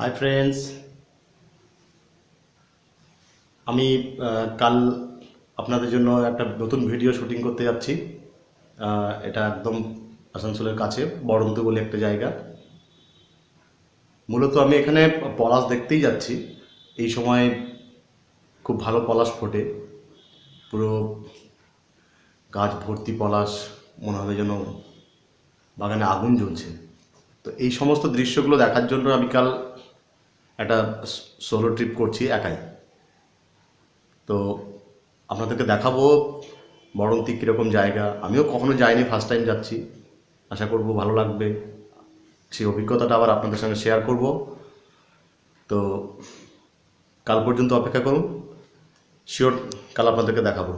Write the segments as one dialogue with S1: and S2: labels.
S1: Hi friends, আমি কাল আপনাদের জন্য একটা নতুন ভিডিও শুটিং করতে যাচ্ছি। এটা একদম আসানসোলের কাছে বড়ন্তি বলে একটা জায়গা। মূলত আমি এখানে পলাশ দেখতেই যাচ্ছি। এই সময় খুব ভালো পলাশ ফোটে, পুরো গাছ ভর্তি পলাশ, মনে হবে যেন বাগানে আগুন জ্বলছে। তো এই সমস্ত দৃশ্যগুলো দেখার জন্য আমি কাল একটা সোলো ট্রিপ করছি একাই। তো আপনাদেরকে দেখাবো বড়ন্তি কীরকম জায়গা। আমিও কখনো যাইনি, ফার্স্ট টাইম যাচ্ছি। আশা করব ভালো লাগবে, সেই অভিজ্ঞতাটা আবার আপনাদের সঙ্গে শেয়ার করব। তো কাল পর্যন্ত অপেক্ষা করুন, শিওর কাল আপনাদেরকে দেখাবো।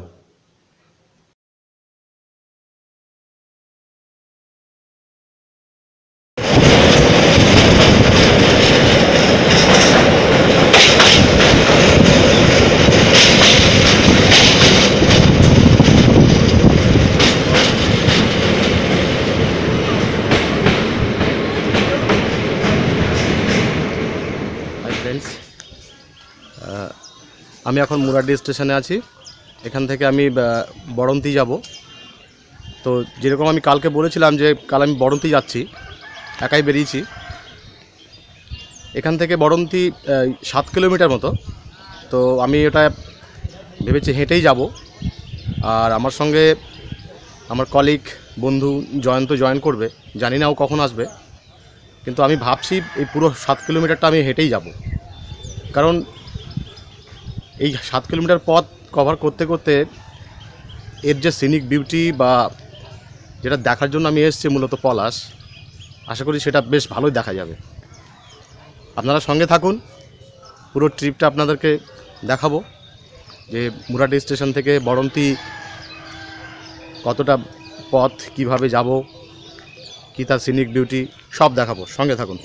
S1: হাই ফ্রেন্ডস, আমি এখন মুরাড্ডি স্টেশনে আছি। এখান থেকে আমি বড়ন্তি যাব। তো যেরকম আমি কালকে বলেছিলাম যে কাল আমি বড়ন্তি যাচ্ছি, একাই বেরিয়েছি। এখান থেকে বড়ন্তি 7 কিলোমিটার মতো। তো আমি এটা ভেবেছি হেঁটেই যাব। আর আমার সঙ্গে আমার কলিগ বন্ধু জয়ন্ত জয়েন করবে। জানি না ও কখন আসবে, কিন্তু আমি ভাবছি এই পুরো 7 কিলোমিটারটা আমি হেঁটেই যাব। কারণ এই 7 কিলোমিটার পথ কভার করতে করতে এর যে সিনিক বিউটি বা যেটা দেখার জন্য আমি এসেছি মূলত পলাশ, আশা করি সেটা বেশ ভালোই দেখা যাবে। আপনারা সঙ্গে থাকুন, পুরো ট্রিপটা আপনাদেরকে দেখাবো যে মুরাড্ডি স্টেশন থেকে বড়ন্তি কতটা পথ, কিভাবে যাব, কী তার সিনিক বিউটি, সব দেখাবো। সঙ্গে থাকুন।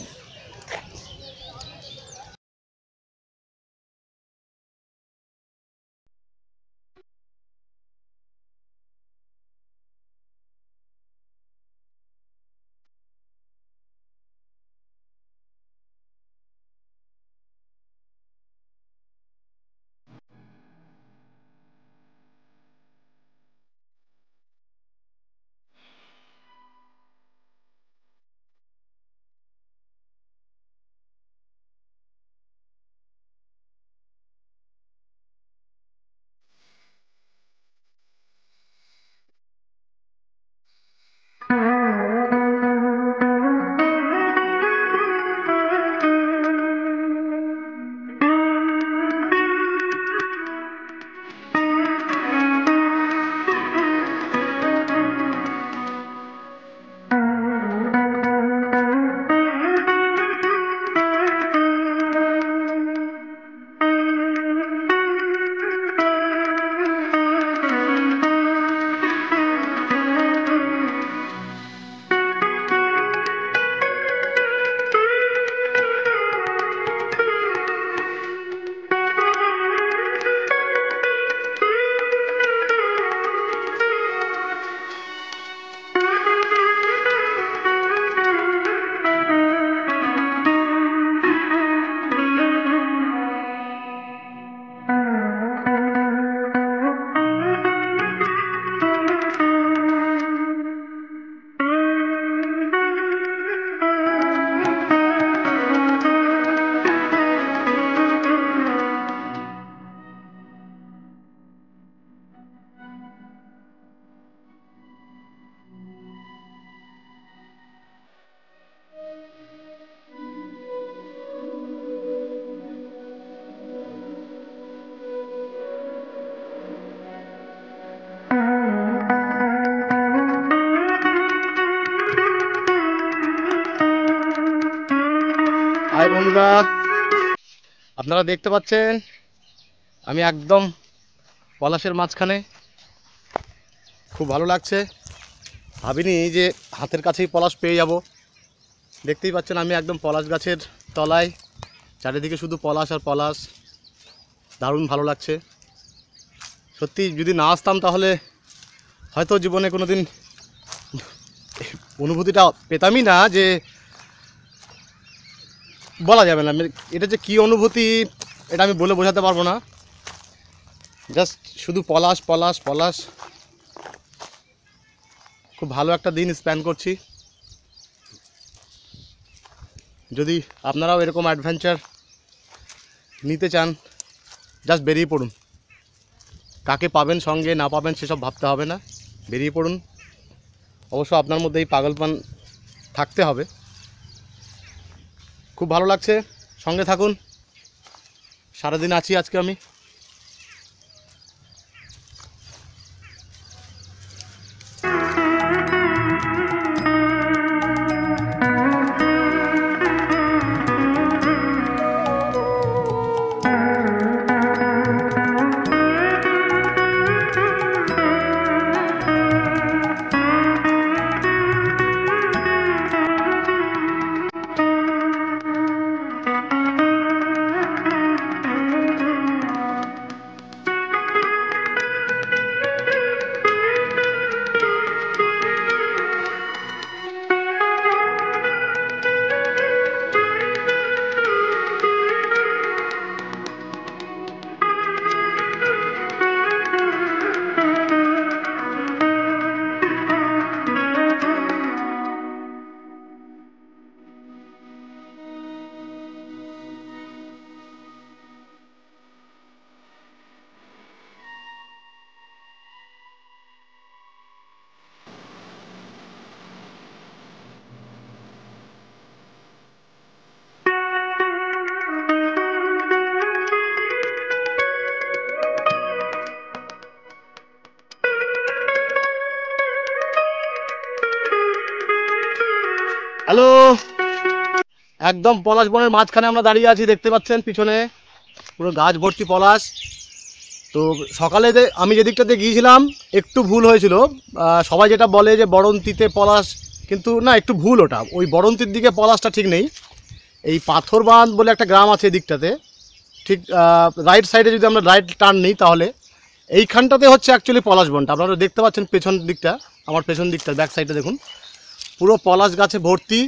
S1: হাই বন্ধুরা, আপনারা দেখতে পাচ্ছেন আমি একদম পলাশের মাঝখানে। খুব ভালো লাগছে, ভাবিনি যে হাতের কাছেই পলাশ পেয়ে যাব। দেখতেই পাচ্ছেন আমি একদম পলাশ গাছের তলায়, চারিদিকে শুধু পলাশ আর পলাশ। দারুণ ভালো লাগছে। সত্যি যদি না আসতাম তাহলে হয়তো জীবনে কোনো দিন অনুভূতিটা পেতামই না যে বলা যাবে না, এটা যে কী অনুভূতি এটা আমি বলে বোঝাতে পারবো না। জাস্ট শুধু পলাশ পলাশ পলাশ। খুব ভালো একটা দিন স্পেন্ড করছি। যদি আপনারাও এরকম অ্যাডভেঞ্চার নিতে চান, জাস্ট বেরিয়ে পড়ুন। কাকে পাবেন সঙ্গে না পাবেন সেসব ভাবতে হবে না, বেরিয়ে পড়ুন। অবশ্য আপনার মধ্যে এই পাগলপান থাকতে হবে। খুব ভালো লাগছে, সঙ্গে থাকুন। সারাদিন আছি আজকে আমি। হ্যালো, একদম পলাশ বনের মাঝখানে আমরা দাঁড়িয়ে আছি, দেখতে পাচ্ছেন পিছনে পুরো গাছ ভর্তি পলাশ। তো সকালে আমি যে দিকটাতে গিয়েছিলাম একটু ভুল হয়েছিল। সবাই যেটা বলে যে বড়ন্তিতে পলাশ, কিন্তু না, একটু ভুল। ওটা ওই বড়ন্তির দিকে পলাশটা ঠিক নেই। এই পাথরবাঁধ বলে একটা গ্রাম আছে এই দিকটাতে, ঠিক রাইট সাইডে যদি আমরা রাইট টার্ন নিই তাহলে এইখানটাতে হচ্ছে অ্যাকচুয়ালি পলাশ বনটা। আপনারা দেখতে পাচ্ছেন পেছন দিকটা, আমার পেছন দিকটা ব্যাক সাইডে দেখুন, পুরো পলাশ গাছে ভর্তি,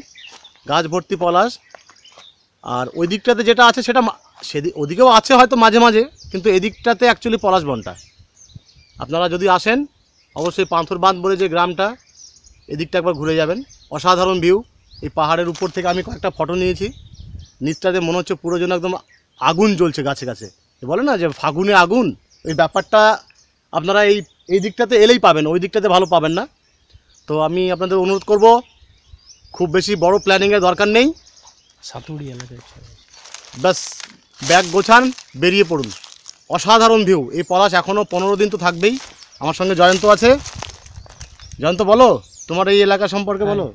S1: গাছ ভর্তি পলাশ। আর ওই দিকটাতে যেটা আছে সেটা ওদিকেও আছে হয়তো মাঝে মাঝে, কিন্তু এদিকটাতে অ্যাকচুয়ালি পলাশ বনটা। আপনারা যদি আসেন অবশ্যই পাথরবাঁধ বলে যে গ্রামটা, এদিকটা একবার ঘুরে যাবেন। অসাধারণ ভিউ। এই পাহাড়ের উপর থেকে আমি কয়েকটা ফটো নিয়েছি। নিচটাতে মনে হচ্ছে পুরো যেন একদম আগুন জ্বলছে গাছে গাছে। বলে না যে ফাগুনে আগুন, ওই ব্যাপারটা আপনারা এই দিকটাতে এলেই পাবেন, ওই দিকটাতে ভালো পাবেন না। তো আমি আপনাদের অনুরোধ করব, খুব বেশি বড় প্ল্যানিংয়ের দরকার নেই।
S2: সাতুড়ি এলাকায়
S1: ব্যাস ব্যাগ গোছান, বেরিয়ে পড়ুন। অসাধারণ ভিউ। এই পলাশ এখনও 15 দিন তো থাকবেই। আমার সঙ্গে জয়ন্ত আছে। জয়ন্ত, বলো তোমার এই এলাকা সম্পর্কে বলো।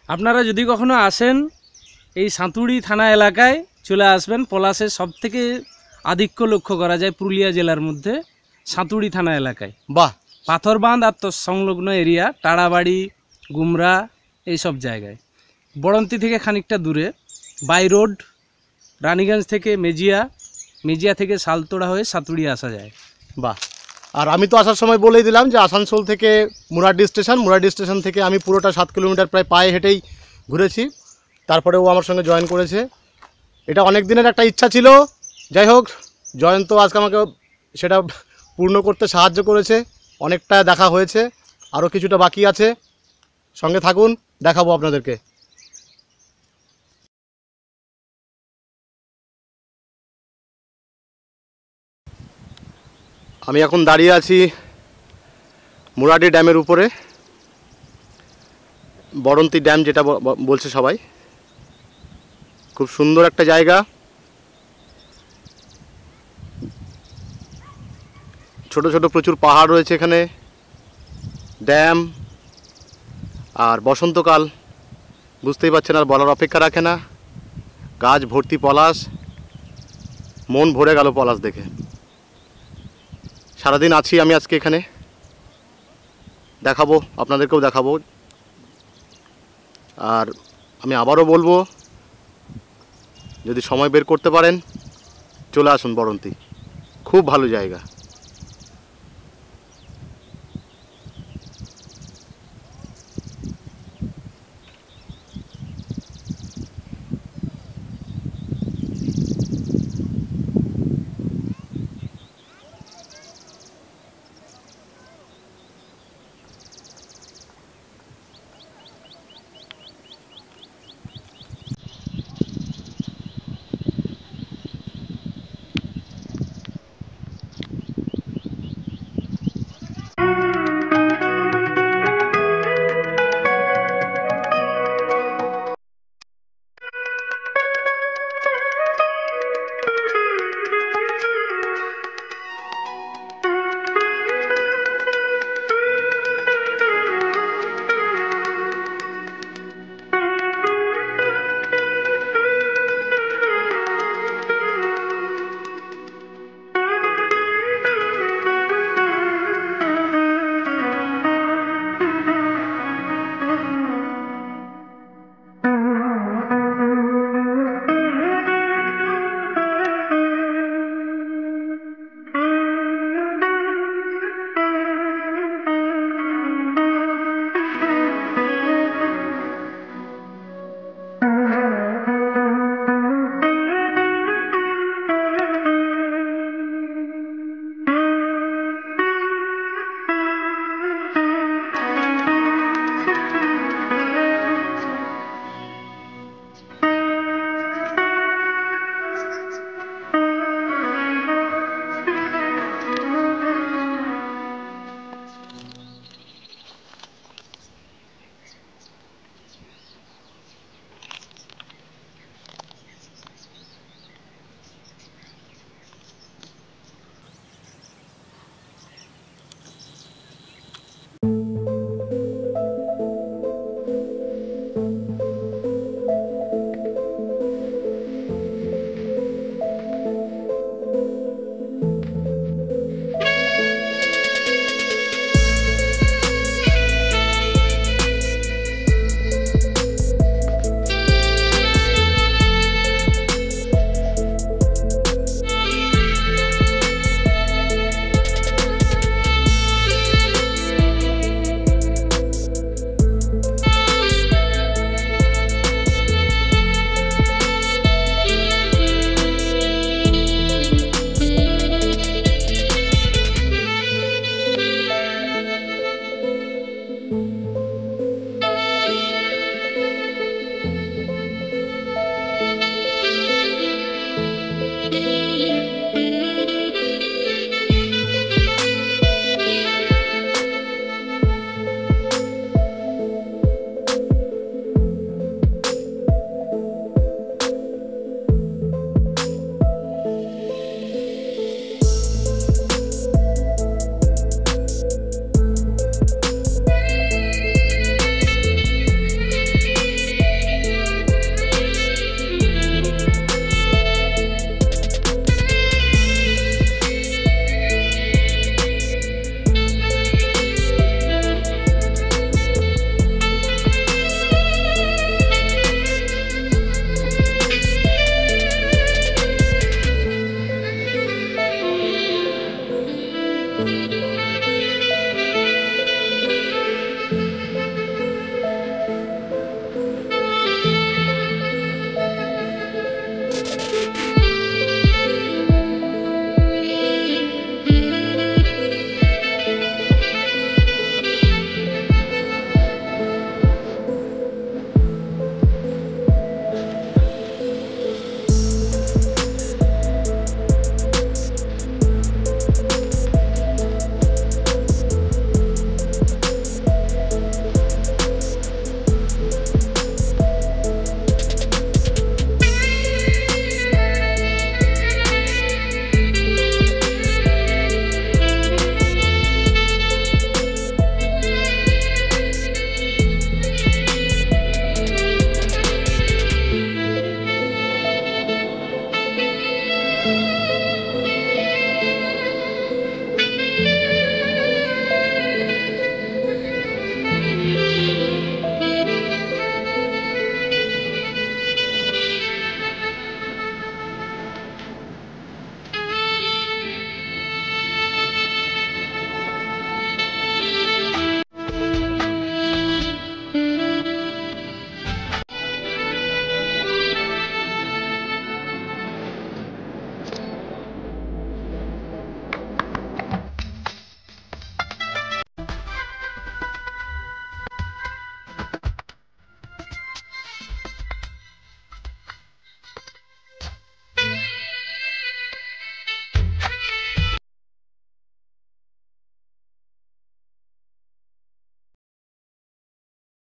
S2: আপনারা যদি কখনো আসেন এই সাঁতুড়ি থানা এলাকায় চলে আসবেন। পলাশের সব থেকে আধিক্য লক্ষ্য করা যায় পুরুলিয়া জেলার মধ্যে সাঁতুড়ি থানা এলাকায়।
S1: বাহ।
S2: পাথরবাঁধ আর সংলগ্ন এরিয়া, টাড়াবাড়ি, গুমরা, এইসব জায়গায়। বড়ন্তি থেকে খানিকটা দূরে বাই রোড, রানীগঞ্জ থেকে মেজিয়া থেকে শালতোড়া হয়ে সাঁতুড়ি আসা যায়।
S1: বাহ। আর আমি তো আসার সময় বলেই দিলাম যে আসানসোল থেকে মুরাড্ডি স্টেশন থেকে আমি পুরোটা 7 কিলোমিটার প্রায় পায়ে হেঁটেই ঘুরেছি। তারপরে ও আমার সঙ্গে জয়েন করেছে। এটা অনেক দিনের একটা ইচ্ছা ছিল। যাই হোক, জয়ন্ত আজকে আমাকে সেটা পূর্ণ করতে সাহায্য করেছে। অনেকটা দেখা হয়েছে, আরও কিছুটা বাকি আছে। সঙ্গে থাকুন, দেখাবো আপনাদেরকে। আমি এখন দাঁড়িয়ে আছি মুরাড্ডি ড্যামের উপরে, বড়ন্তি ড্যাম যেটা বলছে সবাই। খুব সুন্দর একটা জায়গা। ছোট ছোট প্রচুর পাহাড় রয়েছে এখানে, ড্যাম। আর বসন্তকাল বুঝতেই পারছেন, আর বলার অপেক্ষা রাখে না। গাছ ভর্তি পলাশ, মন ভরে গেল পলাশ দেখে। সারাদিন আছি আমি আজকে এখানে, দেখাবো আপনাদেরকেও দেখাবো। আর আমি আবারও বলবো, যদি সময় বের করতে পারেন চলে আসুন বড়ন্তি, খুব ভালো জায়গা।